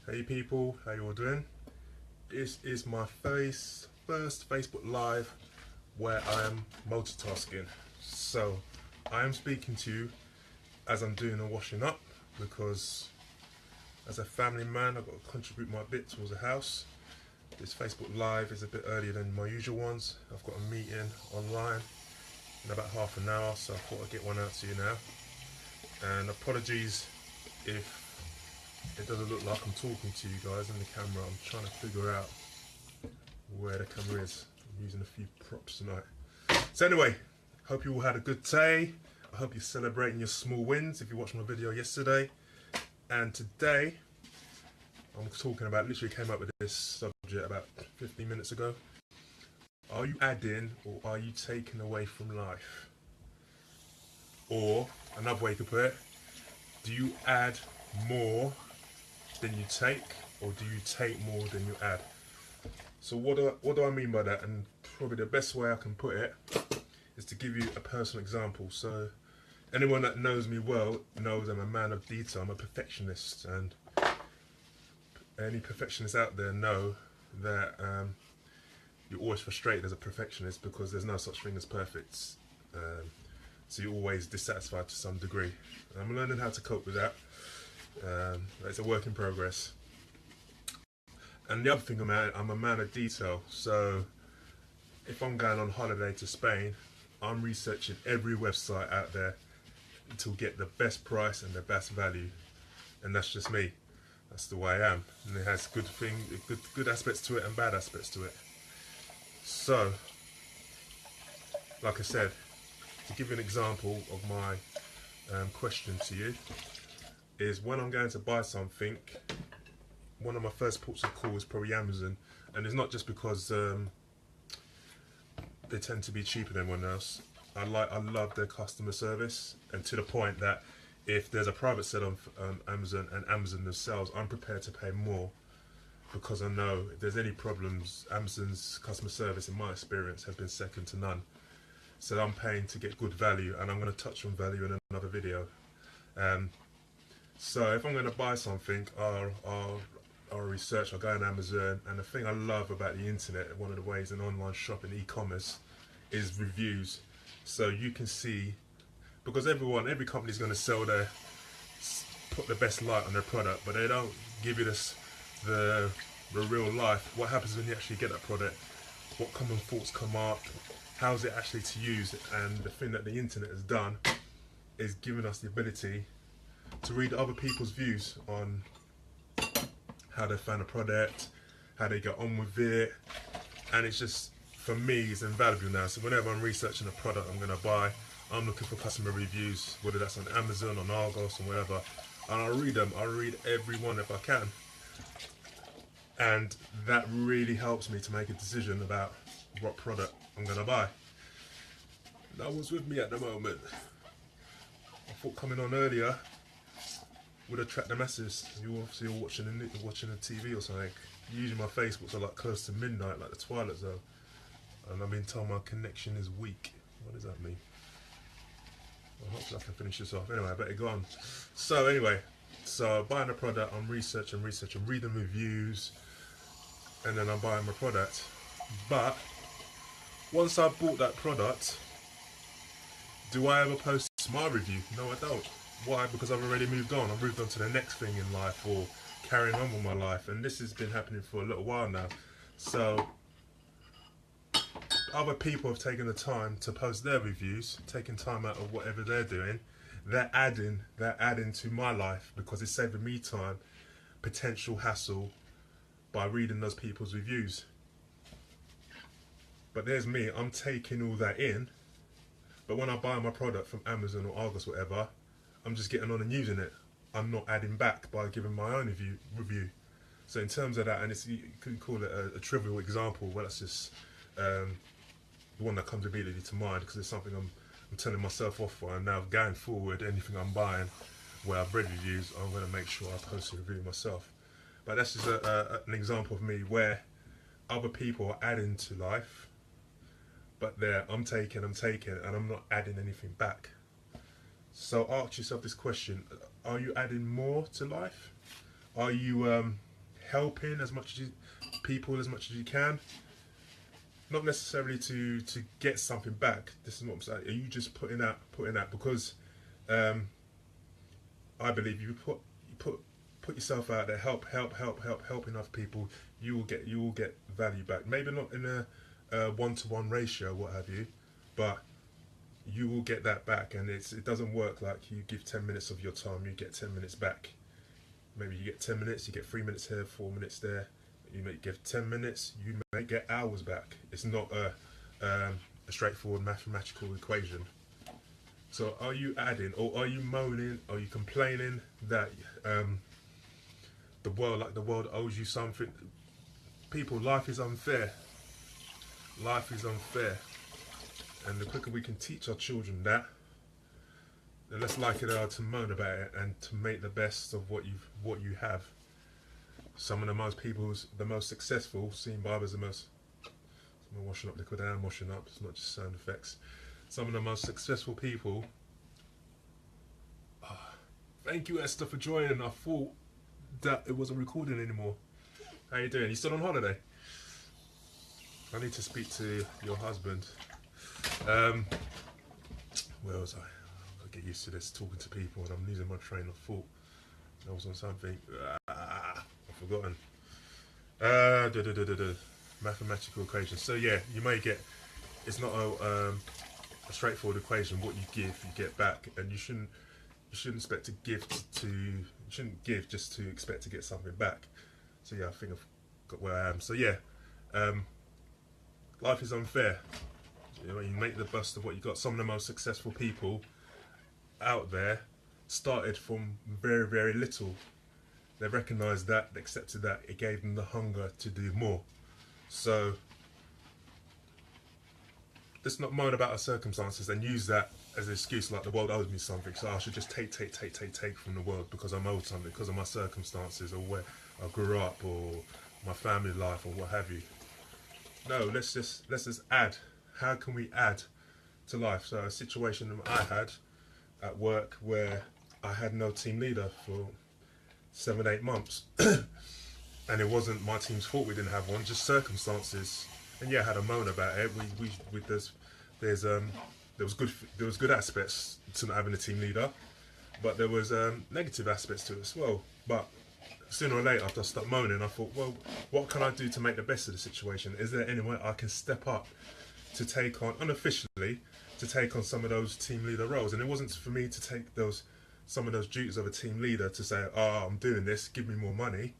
Hey people, how you all doing? This is my first Facebook Live where I am multitasking. So I am speaking to you as I'm doing the washing up because as a family man I've got to contribute my bit towards the house. This Facebook Live is a bit earlier than my usual ones. I've got a meeting online in about half an hour, so I thought I'd get one out to you now. And apologies if it doesn't look like I'm talking to you guys in the camera. I'm trying to figure out where the camera is. I'm using a few props tonight. So anyway, hope you all had a good day. I hope you're celebrating your small wins if you watched my video yesterday. And today, I'm talking about, literally came up with this subject about 15 minutes ago. Are you adding or are you taking away from life? Or, another way to put it, do you add more than you take, or do you take more than you add? So what do I mean by that? And probably the best way I can put it is to give you a personal example. So anyone that knows me well knows I'm a man of detail. I'm a perfectionist, and any perfectionists out there know that you're always frustrated as a perfectionist because there's no such thing as perfect. So you're always dissatisfied to some degree. And I'm learning how to cope with that. It's a work in progress. And the other thing, I'm a man of detail. So if I'm going on holiday to Spain, I'm researching every website out there to get the best price and the best value. And that's just me. That's the way I am. And it has good aspects to it and bad aspects to it. So, like I said, to give you an example of my question to you, is when I'm going to buy something, one of my first ports of call is probably Amazon. And it's not just because they tend to be cheaper than anyone else. I love their customer service, and to the point that if there's a private sale on Amazon and Amazon themselves, I'm prepared to pay more because I know if there's any problems, Amazon's customer service, in my experience, has been second to none. So I'm paying to get good value, and I'm going to touch on value in another video. So if I'm going to buy something, I'll research, I'll go on Amazon, and the thing I love about the internet, one of the ways in online shopping, e-commerce, is reviews. So you can see, because every company is going to put the best light on their product, but they don't give you the real life. What happens when you actually get that product? What common faults come up? How is it actually to use? And the thing that the internet has done is giving us the ability to read other people's views on how they found a product, how they get on with it, and it's just, for me, it's invaluable now. So whenever I'm researching a product I'm going to buy, I'm looking for customer reviews, whether that's on Amazon, on Argos, or whatever, and I'll read them. I'll read every one if I can, and that really helps me to make a decision about what product I'm going to buy. No one's with me at the moment. I thought coming on earlier would attract the masses. You obviously are watching the TV or something. Usually my Facebooks are like close to midnight, like the Twilight Zone, and I've been told my connection is weak. What does that mean? Well, hopefully I can finish this off. Anyway, I better go on. So anyway, so buying a product, I'm researching, reading reviews, and then I'm buying my product. But once I've bought that product, do I ever post my review? No, I don't. Why? Because I've already moved on. I've moved on to the next thing in life, or carrying on with my life, and this has been happening for a little while now. So other people have taken the time to post their reviews, taking time out of whatever they're doing. They're adding to my life because it's saving me time, potential hassle, by reading those people's reviews. But there's me, I'm taking all that in, but when I buy my product from Amazon or Argos, whatever, I'm just getting on and using it. I'm not adding back by giving my own review. So in terms of that, and you could call it a trivial example, well, that's just the one that comes immediately to mind, because it's something I'm telling myself off for. And now going forward, anything I'm buying where I've read reviews, I'm going to make sure I post a review myself. But that's just an example of me where other people are adding to life, but I'm taking, and I'm not adding anything back. So ask yourself this question: are you adding more to life? Are you helping as much as people as much as you can. Not necessarily to get something back. This is what I'm saying. Are you just putting out because I believe you put yourself out there, helping other people. You will get value back. Maybe not in a one-to-one ratio, what have you, but you will get that back. And it doesn't work like you give 10 minutes of your time, you get 10 minutes back. Maybe you get 10 minutes, you get 3 minutes here, 4 minutes there. You may give 10 minutes, you may get hours back. It's not a straightforward mathematical equation. So are you adding, or are you moaning, are you complaining that the world owes you something? People, life is unfair. Life is unfair. And the quicker we can teach our children that, the less likely they are to moan about it and to make the best of what you have. Some of the most successful, seen by others, I'm washing up liquid and washing up, it's not just sound effects. Some of the most successful people. Thank you, Esther, for joining. I thought that it wasn't recording anymore. How you doing? You still on holiday? I need to speak to your husband. Where was I? I get used to this, talking to people, and I'm losing my train of thought. I was on something. I've forgotten. Mathematical equation. So yeah, you may get. It's not a straightforward equation. What you give, you get back, and you shouldn't expect to give you shouldn't give just to expect to get something back. So yeah, I think I've got where I am. So yeah, life is unfair. You know, you make the best of what you got. Some of the most successful people out there started from very, very little. They recognised that, they accepted that, it gave them the hunger to do more. So let's not moan about our circumstances and use that as an excuse, like the world owes me something, so I should just take from the world because I'm owed something, because of my circumstances or where I grew up or my family life or what have you. No, let's just add. How can we add to life? So a situation that I had at work where I had no team leader for 7-8 months and it wasn't my team's fault we didn't have one, just circumstances. And yeah, I had a moan about it. There was good aspects to not having a team leader, but there was negative aspects to it as well. But sooner or later, after I stopped moaning, I thought, well, what can I do to make the best of the situation? Is there any way I can step up to take on, unofficially, to take on some of those team leader roles? And it wasn't for me to take some of those duties of a team leader to say, oh, I'm doing this, give me more money.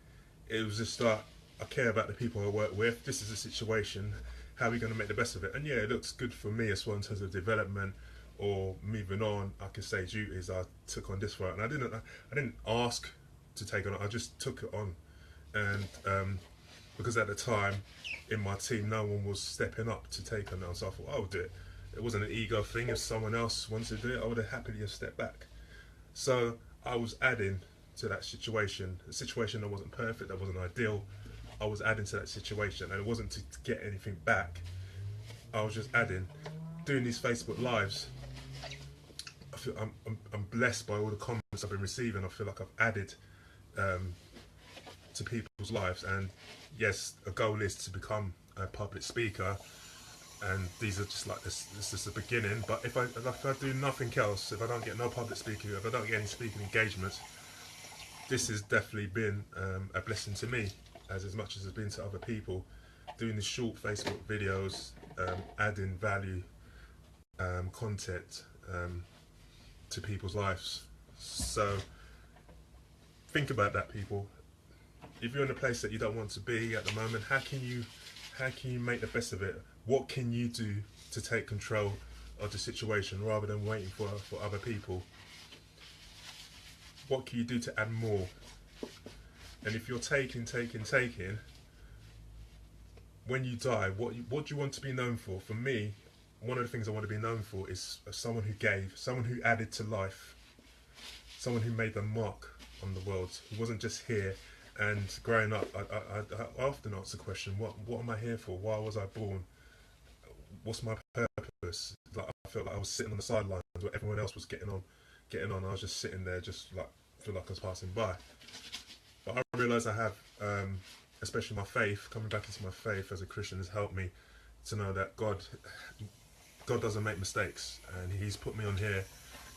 It was just like, I care about the people I work with, this is the situation, how are we going to make the best of it? And yeah, it looks good for me as well in terms of development or moving on. I can say duties, I took on this role, and I didn't ask to take on it, I just took it on. And because at the time in my team no one was stepping up to take on that, so I thought I'll do it. It wasn't an ego thing. If someone else wanted to do it, I would have happily have stepped back. So I was adding to that situation, a situation that wasn't perfect, that wasn't ideal. I was adding to that situation, and it wasn't to get anything back. I was just adding, doing these Facebook lives. I feel I'm blessed by all the comments I've been receiving. I feel like I've added to people's lives, and yes, a goal is to become a public speaker, and these are just like this is the beginning. But if I do nothing else, if I don't get no public speaking, if I don't get any speaking engagements, this has definitely been a blessing to me as much as it's been to other people. Doing these short Facebook videos, adding value content to people's lives. So think about that, people. If you're in a place that you don't want to be at the moment, how can you make the best of it? What can you do to take control of the situation rather than waiting for other people? What can you do to add more? And if you're taking, when you die, what do you want to be known for? For me, one of the things I want to be known for is someone who gave, someone who added to life, someone who made the mark on the world, who wasn't just here. And growing up, I often ask the question, what am I here for? Why was I born? What's my purpose? Like, I felt like I was sitting on the sidelines where everyone else was getting on. I was just sitting there, just like feel like I was passing by. But I realised I have especially my faith, coming back into my faith as a Christian has helped me to know that God doesn't make mistakes, and He's put me on here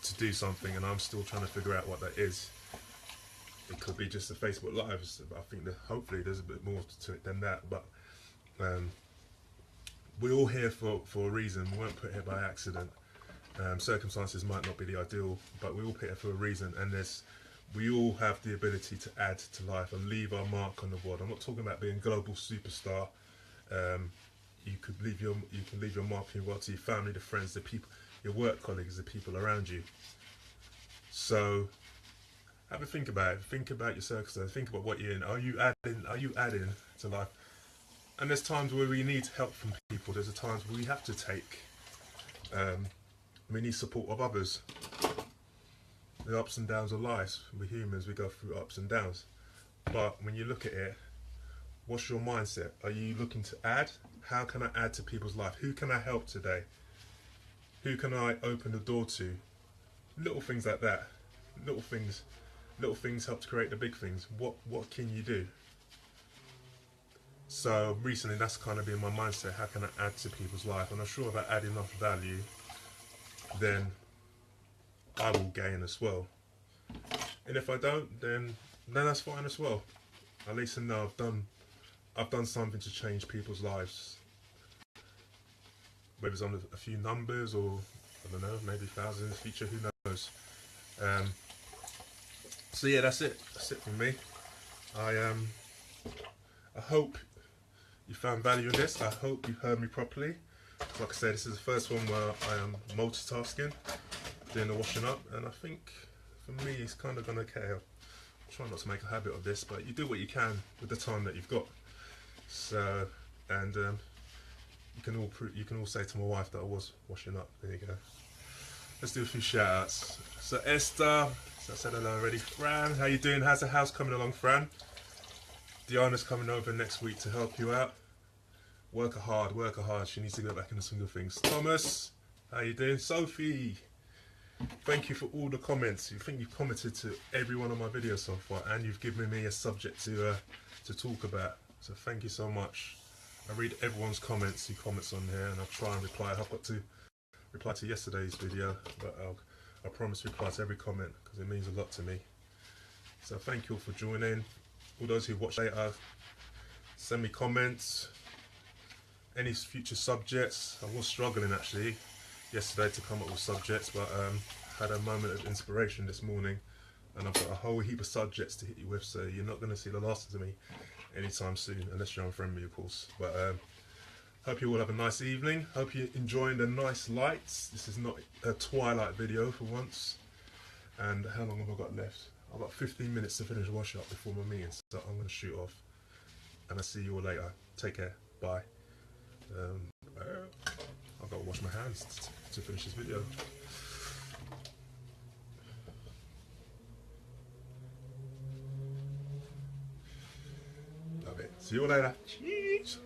to do something, and I'm still trying to figure out what that is. It could be just the Facebook Lives, but I think that hopefully there's a bit more to it than that. But we're all here for a reason. We weren't put here by accident. Circumstances might not be the ideal, but we all put here for a reason, and we all have the ability to add to life and leave our mark on the world. I'm not talking about being a global superstar. You can leave your mark in your world to your family, the friends, the people, your work colleagues, the people around you. So have a think about it. Think about your circumstances. Think about what you're in. Are you adding to life? And there's times where we need help from people. There's times where we have to take. We need support of others. The ups and downs of life. We're humans. We go through ups and downs. But when you look at it, what's your mindset? Are you looking to add? How can I add to people's life? Who can I help today? Who can I open the door to? Little things like that. Little things help to create the big things. What can you do? So recently that's kind of been my mindset. How can I add to people's life? And I'm sure if I add enough value, then I will gain as well. And if I don't, then that's fine as well. At least I know I've done something to change people's lives. Whether it's on a few numbers or, I don't know, maybe thousands in the future, who knows. So yeah, that's it from me. I hope you found value in this. I hope you heard me properly. Like I said, this is the first one where I am multitasking, doing the washing up, and I think for me it's kind of gone okay. I'm trying not to make a habit of this, but you do what you can with the time that you've got. So, and you can all say to my wife that I was washing up. There you go. Let's do a few shout outs. So Esther, so I said hello already. Fran, how you doing? How's the house coming along, Fran? Diana's coming over next week to help you out. Work her hard. She needs to go back into some good things. Thomas, how you doing? Sophie, thank you for all the comments. You think you've commented to every one of my videos so far, and you've given me a subject to talk about. So thank you so much. I read everyone's comments who comments on here, and I'll try and reply. I've got to reply to yesterday's video, but I promise to reply to every comment because it means a lot to me. So thank you all for joining. All those who watch later, send me comments. Any future subjects. I was struggling actually yesterday to come up with subjects, but had a moment of inspiration this morning, and I've got a whole heap of subjects to hit you with, so you're not going to see the last of me anytime soon, unless you're unfriendly, of course. But hope you all have a nice evening. Hope you're enjoying the nice lights. This is not a twilight video for once. And how long have I got left? I've got 15 minutes to finish wash up before my meeting, so I'm going to shoot off. And I'll see you all later. Take care. Bye. I've got to wash my hands to finish this video. Love it. See you all later. Cheers.